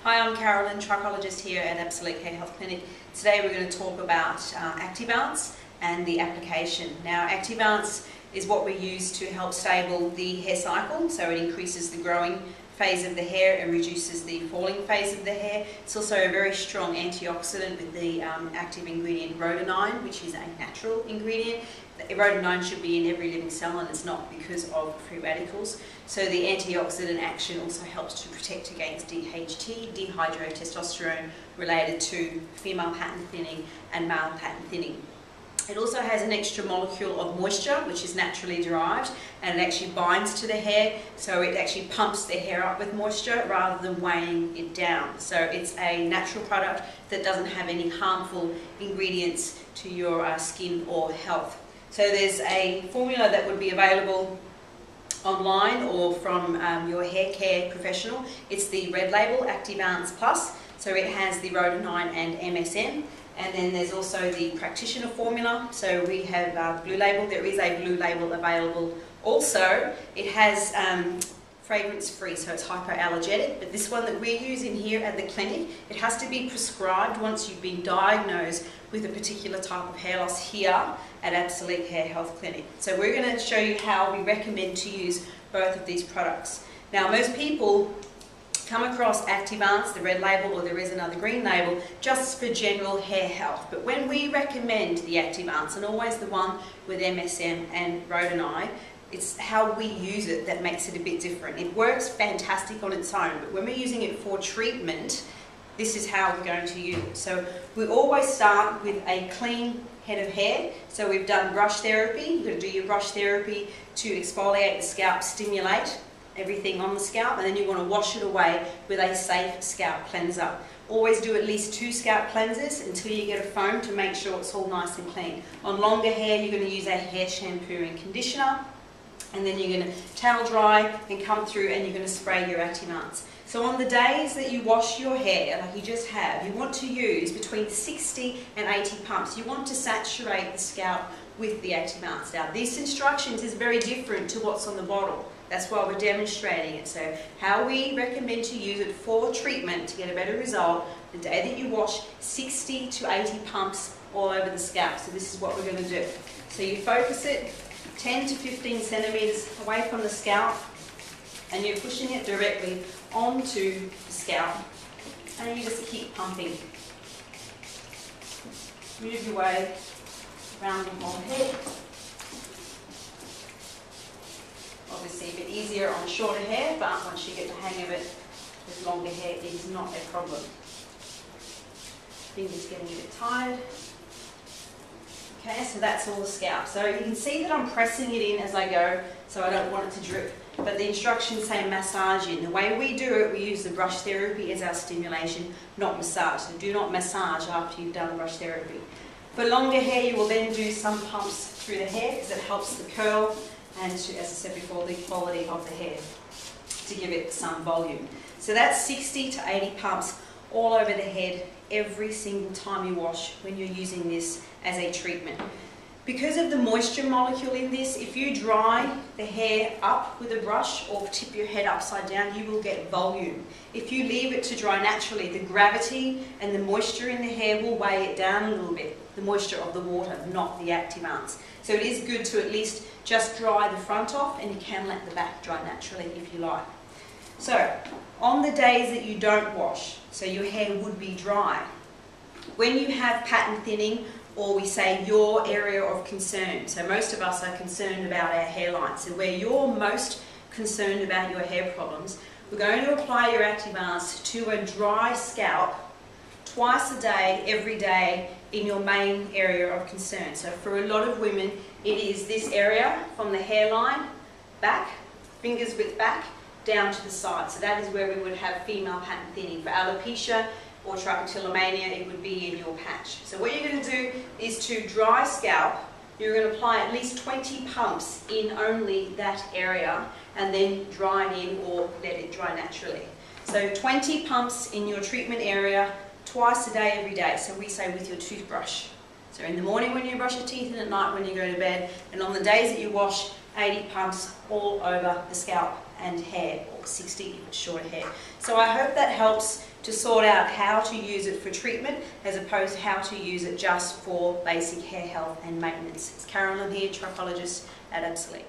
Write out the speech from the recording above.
Hi, I'm Carolyn, Trichologist here at Absolique Hair Health Clinic. Today we're going to talk about Activance and the application. Now, Activance is what we use to help stable the hair cycle, so it increases the growing phase of the hair and reduces the falling phase of the hair. It's also a very strong antioxidant with the active ingredient rhodanide, which is a natural ingredient. Rhodanide should be in every living cell and it's not because of free radicals. So the antioxidant action also helps to protect against DHT, dihydrotestosterone, related to female pattern thinning and male pattern thinning. It also has an extra molecule of moisture, which is naturally derived, and it actually binds to the hair, so it actually pumps the hair up with moisture rather than weighing it down. So it's a natural product that doesn't have any harmful ingredients to your skin or health. So there's a formula that would be available online or from your hair care professional. It's the red label Activance Plus, so it has the rhodanide and MSM. And then there's also the practitioner formula. So we have blue label. There is a blue label available also. It has fragrance free, so it's hypoallergenic. But this one that we're using here at the clinic, it has to be prescribed once you've been diagnosed with a particular type of hair loss here at Absolique Hair Health Clinic. So we're going to show you how we recommend to use both of these products. Now, most people come across Activance, the red label, or there is another green label, just for general hair health. But when we recommend the Activance, and always the one with MSM and rhodanide, it's how we use it that makes it a bit different. It works fantastic on its own, but when we're using it for treatment, this is how we're going to use it. So we always start with a clean head of hair. So we've done brush therapy. You've got to do your brush therapy to exfoliate the scalp, stimulate everything on the scalp, and then you want to wash it away with a safe scalp cleanser. Always do at least 2 scalp cleansers until you get a foam to make sure it's all nice and clean. On longer hair, you're going to use a hair shampoo and conditioner, and then you're going to towel dry and come through and you're going to spray your Activance. So on the days that you wash your hair, like you just have, you want to use between 60 and 80 pumps. You want to saturate the scalp with the Activance. Now, these instructions is very different to what's on the bottle. That's why we're demonstrating it. So how we recommend to use it for treatment to get a better result, the day that you wash, 60 to 80 pumps all over the scalp. So this is what we're going to do. So you focus it 10 to 15 centimeters away from the scalp, and you're pushing it directly onto the scalp, and you just keep pumping. Move your way around the whole head. Obviously a bit easier on shorter hair, but once you get the hang of it with longer hair, it is not a problem. Fingers getting a bit tired. Okay, so that's all the scalp. So you can see that I'm pressing it in as I go, so I don't want it to drip. But the instructions say massage in. The way we do it, we use the brush therapy as our stimulation, not massage. So do not massage after you've done brush therapy. For longer hair, you will then do some pumps through the hair because it helps the curl and, to, as I said before, the quality of the hair to give it some volume. So that's 60 to 80 pumps all over the head every single time you wash when you're using this as a treatment. Because of the moisture molecule in this, if you dry the hair up with a brush or tip your head upside down, you will get volume. If you leave it to dry naturally, the gravity and the moisture in the hair will weigh it down a little bit. The moisture of the water, not the Activance. So it is good to at least just dry the front off, and you can let the back dry naturally if you like. So on the days that you don't wash, so your hair would be dry, when you have pattern thinning, or we say your area of concern, so most of us are concerned about our hairline, so where you're most concerned about your hair problems, we're going to apply your Activance to a dry scalp twice a day, every day, in your main area of concern. So for a lot of women, it is this area from the hairline, back, fingers width back, down to the side. So that is where we would have female pattern thinning. For alopecia or trichotillomania, it would be in your patch. So what you're going to do is to dry scalp, you're going to apply at least 20 pumps in only that area, and then dry it in or let it dry naturally. So 20 pumps in your treatment area, twice a day, every day. So we say with your toothbrush. So in the morning when you brush your teeth, and at night when you go to bed, and on the days that you wash, 80 pumps all over the scalp and hair, or 60 if it's shorter hair. So I hope that helps to sort out how to use it for treatment as opposed to how to use it just for basic hair health and maintenance. It's Carolyn here, Trichologist at Absolique.